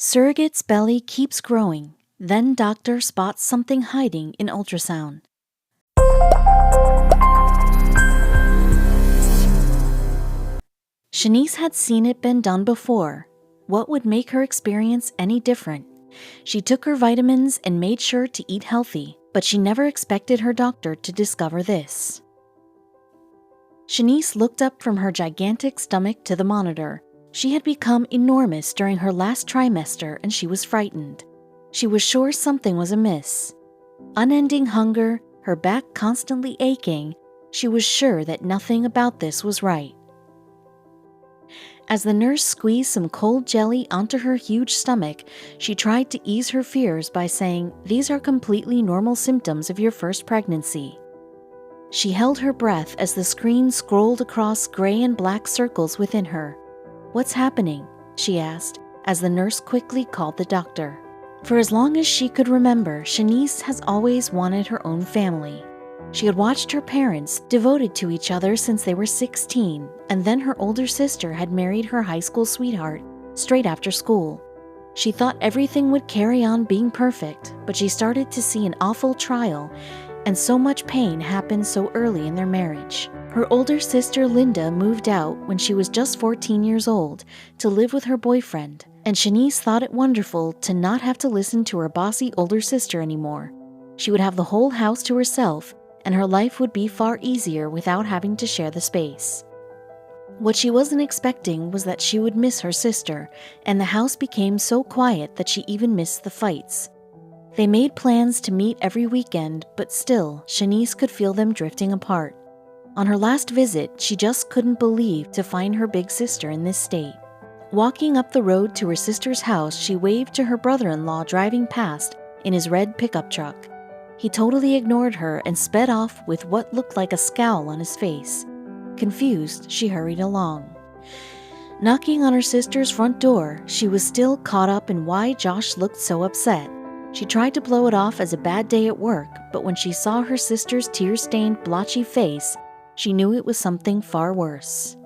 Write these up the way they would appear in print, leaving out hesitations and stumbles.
Surrogate's belly keeps growing. Then doctor spots something hiding in ultrasound. Shanice had seen it been done before. What would make her experience any different? She took her vitamins and made sure to eat healthy, but she never expected her doctor to discover this. Shanice looked up from her gigantic stomach to the monitor. She had become enormous during her last trimester and she was frightened. She was sure something was amiss. Unending hunger, her back constantly aching, she was sure that nothing about this was right. As the nurse squeezed some cold jelly onto her huge stomach, she tried to ease her fears by saying, "These are completely normal symptoms of your first pregnancy." She held her breath as the screen scrolled across gray and black circles within her. "What's happening?" she asked, as the nurse quickly called the doctor. For as long as she could remember, Shanice has always wanted her own family. She had watched her parents, devoted to each other since they were 16, and then her older sister had married her high school sweetheart straight after school. She thought everything would carry on being perfect, but she started to see an awful trial, and so much pain happened so early in their marriage. Her older sister Linda moved out when she was just 14 years old to live with her boyfriend, and Shanice thought it wonderful to not have to listen to her bossy older sister anymore. She would have the whole house to herself, and her life would be far easier without having to share the space. What she wasn't expecting was that she would miss her sister, and the house became so quiet that she even missed the fights. They made plans to meet every weekend, but still, Shanice could feel them drifting apart. On her last visit, she just couldn't believe to find her big sister in this state. Walking up the road to her sister's house, she waved to her brother-in-law driving past in his red pickup truck. He totally ignored her and sped off with what looked like a scowl on his face. Confused, she hurried along. Knocking on her sister's front door, she was still caught up in why Josh looked so upset. She tried to blow it off as a bad day at work, but when she saw her sister's tear-stained, blotchy face, she knew it was something far worse.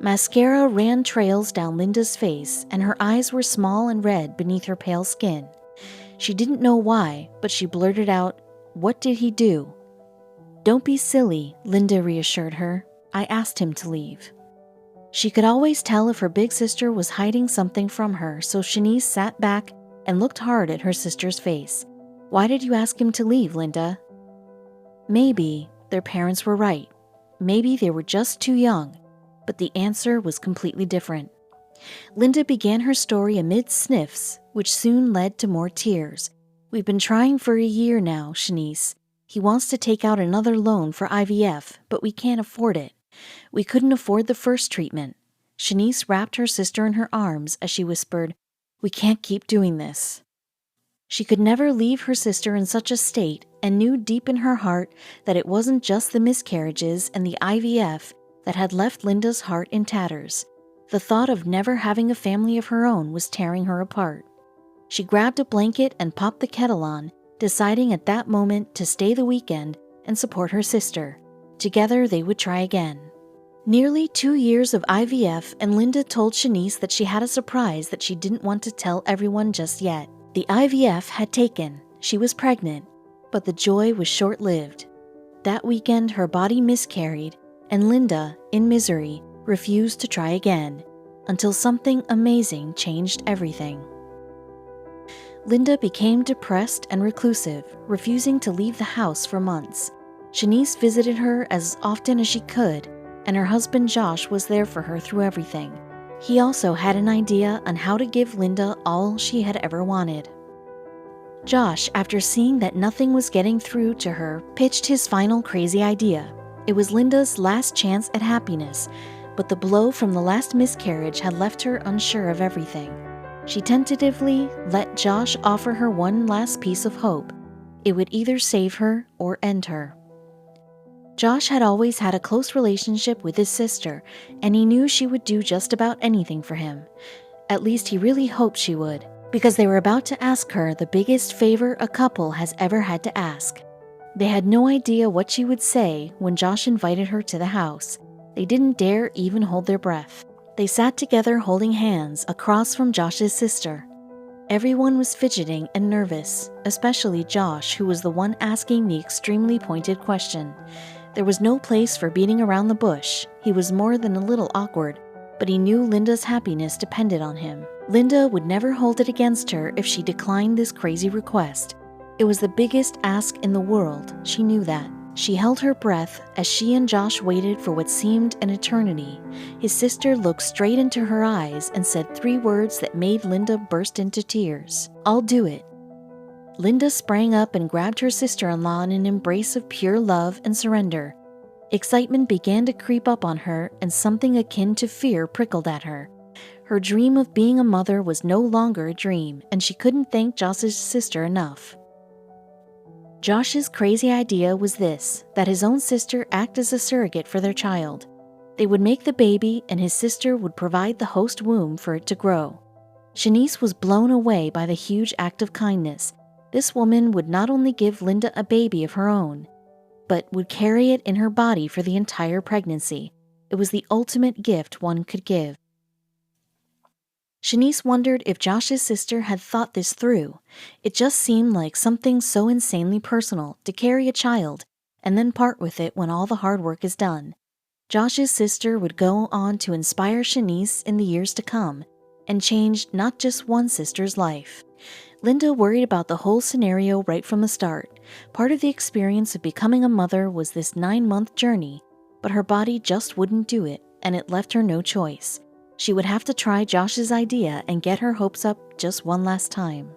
Mascara ran trails down Linda's face, and her eyes were small and red beneath her pale skin. She didn't know why, but she blurted out, "What did he do?" "Don't be silly," Linda reassured her. "I asked him to leave." She could always tell if her big sister was hiding something from her, so Shanice sat back and looked hard at her sister's face. "Why did you ask him to leave, Linda?" Maybe their parents were right. Maybe they were just too young, but the answer was completely different. Linda began her story amid sniffs, which soon led to more tears. "We've been trying for a year now, Shanice. He wants to take out another loan for IVF, but we can't afford it. We couldn't afford the first treatment." Shanice wrapped her sister in her arms as she whispered, "We can't keep doing this." She could never leave her sister in such a state and knew deep in her heart that it wasn't just the miscarriages and the IVF that had left Linda's heart in tatters. The thought of never having a family of her own was tearing her apart. She grabbed a blanket and popped the kettle on, deciding at that moment to stay the weekend and support her sister. Together they would try again. Nearly 2 years of IVF, and Linda told Shanice that she had a surprise that she didn't want to tell everyone just yet. The IVF had taken. She was pregnant, but the joy was short-lived. That weekend her body miscarried, and Linda, in misery, refused to try again, until something amazing changed everything. Linda became depressed and reclusive, refusing to leave the house for months. Shanice visited her as often as she could, and her husband Josh was there for her through everything. He also had an idea on how to give Linda all she had ever wanted. Josh, after seeing that nothing was getting through to her, pitched his final crazy idea. It was Linda's last chance at happiness, but the blow from the last miscarriage had left her unsure of everything. She tentatively let Josh offer her one last piece of hope. It would either save her or end her. Josh had always had a close relationship with his sister, and he knew she would do just about anything for him. At least he really hoped she would, because they were about to ask her the biggest favor a couple has ever had to ask. They had no idea what she would say when Josh invited her to the house. They didn't dare even hold their breath. They sat together holding hands across from Josh's sister. Everyone was fidgeting and nervous, especially Josh, who was the one asking the extremely pointed question. There was no place for beating around the bush. He was more than a little awkward, but he knew Linda's happiness depended on him. Linda would never hold it against her if she declined this crazy request. It was the biggest ask in the world, she knew that. She held her breath as she and Josh waited for what seemed an eternity. His sister looked straight into her eyes and said 3 words that made Linda burst into tears. "I'll do it." Linda sprang up and grabbed her sister-in-law in an embrace of pure love and surrender. Excitement began to creep up on her, and something akin to fear prickled at her. Her dream of being a mother was no longer a dream, and she couldn't thank Josh's sister enough. Josh's crazy idea was this, that his own sister act as a surrogate for their child. They would make the baby, and his sister would provide the host womb for it to grow. Shanice was blown away by the huge act of kindness. This woman would not only give Linda a baby of her own, but would carry it in her body for the entire pregnancy. It was the ultimate gift one could give. Shanice wondered if Josh's sister had thought this through. It just seemed like something so insanely personal to carry a child and then part with it when all the hard work is done. Josh's sister would go on to inspire Shanice in the years to come and change not just one sister's life. Linda worried about the whole scenario right from the start. Part of the experience of becoming a mother was this 9-month journey, but her body just wouldn't do it, and it left her no choice. She would have to try Josh's idea and get her hopes up just one last time.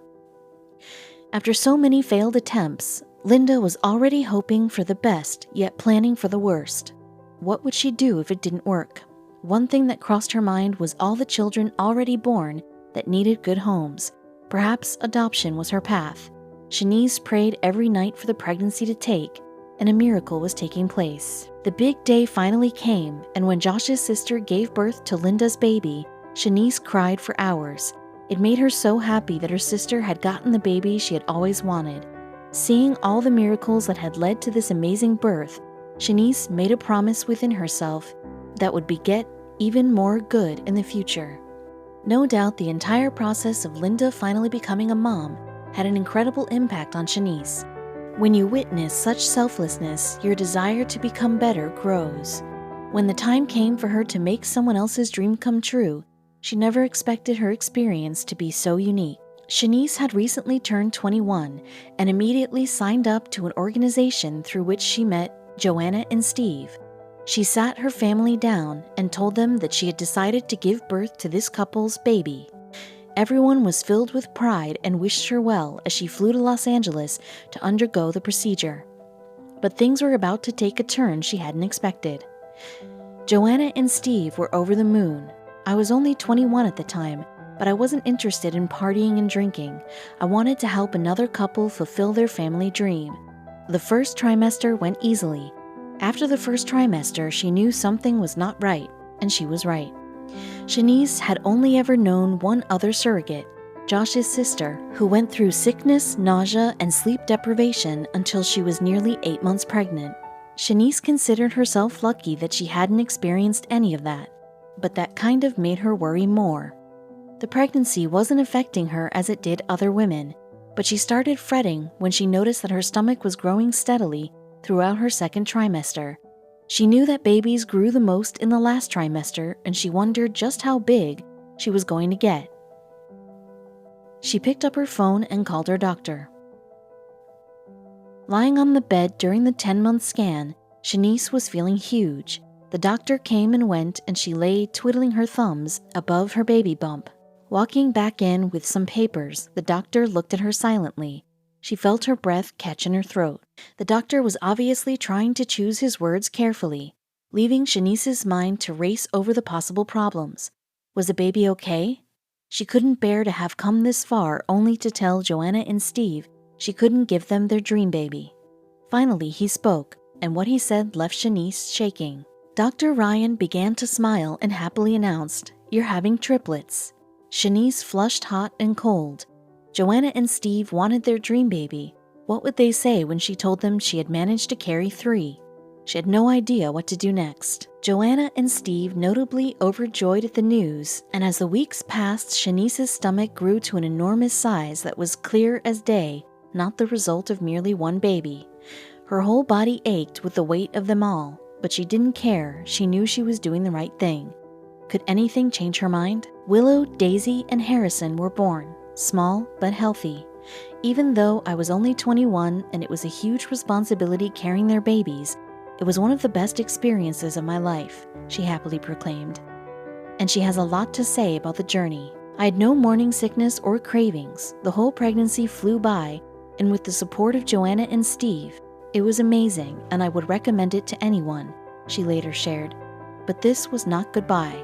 After so many failed attempts, Linda was already hoping for the best, yet planning for the worst. What would she do if it didn't work? One thing that crossed her mind was all the children already born that needed good homes. Perhaps adoption was her path. Shanice prayed every night for the pregnancy to take, and a miracle was taking place. The big day finally came, and when Josh's sister gave birth to Linda's baby, Shanice cried for hours. It made her so happy that her sister had gotten the baby she had always wanted. Seeing all the miracles that had led to this amazing birth, Shanice made a promise within herself that would beget even more good in the future. No doubt the entire process of Linda finally becoming a mom had an incredible impact on Shanice. When you witness such selflessness, your desire to become better grows. When the time came for her to make someone else's dream come true, she never expected her experience to be so unique. Shanice had recently turned 21 and immediately signed up to an organization through which she met Joanna and Steve. She sat her family down and told them that she had decided to give birth to this couple's baby. Everyone was filled with pride and wished her well as she flew to Los Angeles to undergo the procedure. But things were about to take a turn she hadn't expected. Joanna and Steve were over the moon. I was only 21 at the time, but I wasn't interested in partying and drinking. I wanted to help another couple fulfill their family dream. The first trimester went easily. After the first trimester, she knew something was not right, and she was right. Shanice had only ever known one other surrogate, Josh's sister, who went through sickness, nausea, and sleep deprivation until she was nearly 8 months pregnant. Shanice considered herself lucky that she hadn't experienced any of that, but that kind of made her worry more. The pregnancy wasn't affecting her as it did other women, but she started fretting when she noticed that her stomach was growing steadily throughout her second trimester. She knew that babies grew the most in the last trimester, and she wondered just how big she was going to get. She picked up her phone and called her doctor. Lying on the bed during the 10-month scan, Shanice was feeling huge. The doctor came and went, and she lay twiddling her thumbs above her baby bump. Walking back in with some papers, the doctor looked at her silently. She felt her breath catch in her throat. The doctor was obviously trying to choose his words carefully, leaving Shanice's mind to race over the possible problems. Was the baby okay? She couldn't bear to have come this far only to tell Joanna and Steve she couldn't give them their dream baby. Finally, he spoke, and what he said left Shanice shaking. Dr. Ryan began to smile and happily announced, "You're having triplets." Shanice flushed hot and cold. Joanna and Steve wanted their dream baby. What would they say when she told them she had managed to carry 3? She had no idea what to do next. Joanna and Steve notably overjoyed at the news, and as the weeks passed, Shanice's stomach grew to an enormous size that was clear as day, not the result of merely one baby. Her whole body ached with the weight of them all, but she didn't care. She knew she was doing the right thing. Could anything change her mind? Willow, Daisy, and Harrison were born, small but healthy. Even though I was only 21 and it was a huge responsibility carrying their babies, it was one of the best experiences of my life, she happily proclaimed. And she has a lot to say about the journey. I had no morning sickness or cravings. The whole pregnancy flew by, and with the support of Joanna and Steve, it was amazing, and I would recommend it to anyone, she later shared. But this was not goodbye.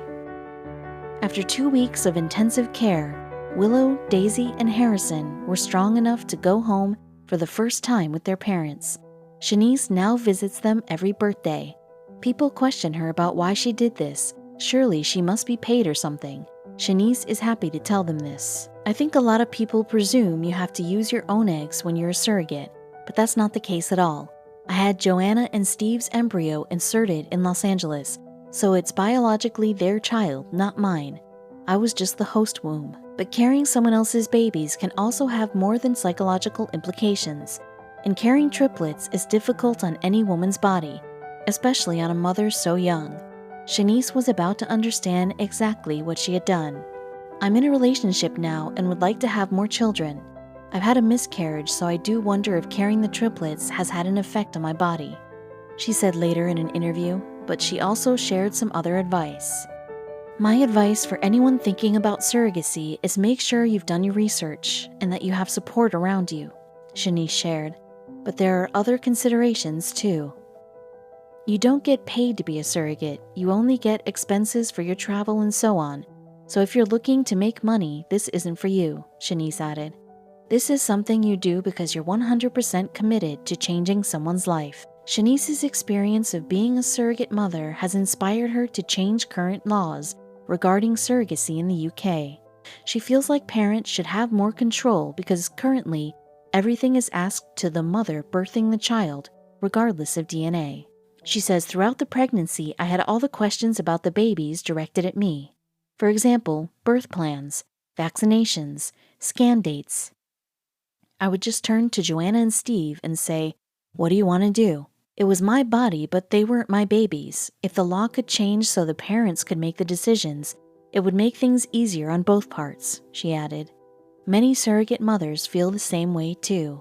After 2 weeks of intensive care, Willow, Daisy, and Harrison were strong enough to go home for the first time with their parents. Shanice now visits them every birthday. People question her about why she did this. Surely she must be paid or something. Shanice is happy to tell them this. I think a lot of people presume you have to use your own eggs when you're a surrogate, but that's not the case at all. I had Joanna and Steve's embryo inserted in Los Angeles, so it's biologically their child, not mine. I was just the host womb. But carrying someone else's babies can also have more than psychological implications. And carrying triplets is difficult on any woman's body, especially on a mother so young. Shanice was about to understand exactly what she had done. I'm in a relationship now and would like to have more children. I've had a miscarriage, so I do wonder if carrying the triplets has had an effect on my body, she said later in an interview, but she also shared some other advice. My advice for anyone thinking about surrogacy is make sure you've done your research and that you have support around you, Shanice shared. But there are other considerations too. You don't get paid to be a surrogate, you only get expenses for your travel and so on. So if you're looking to make money, this isn't for you, Shanice added. This is something you do because you're 100% committed to changing someone's life. Shanice's experience of being a surrogate mother has inspired her to change current laws regarding surrogacy in the UK. She feels like parents should have more control because currently, everything is asked to the mother birthing the child, regardless of DNA. She says, throughout the pregnancy, I had all the questions about the babies directed at me. For example, birth plans, vaccinations, scan dates. I would just turn to Joanna and Steve and say, "What do you want to do?" It was my body, but they weren't my babies. If the law could change so the parents could make the decisions, it would make things easier on both parts, she added. Many surrogate mothers feel the same way too.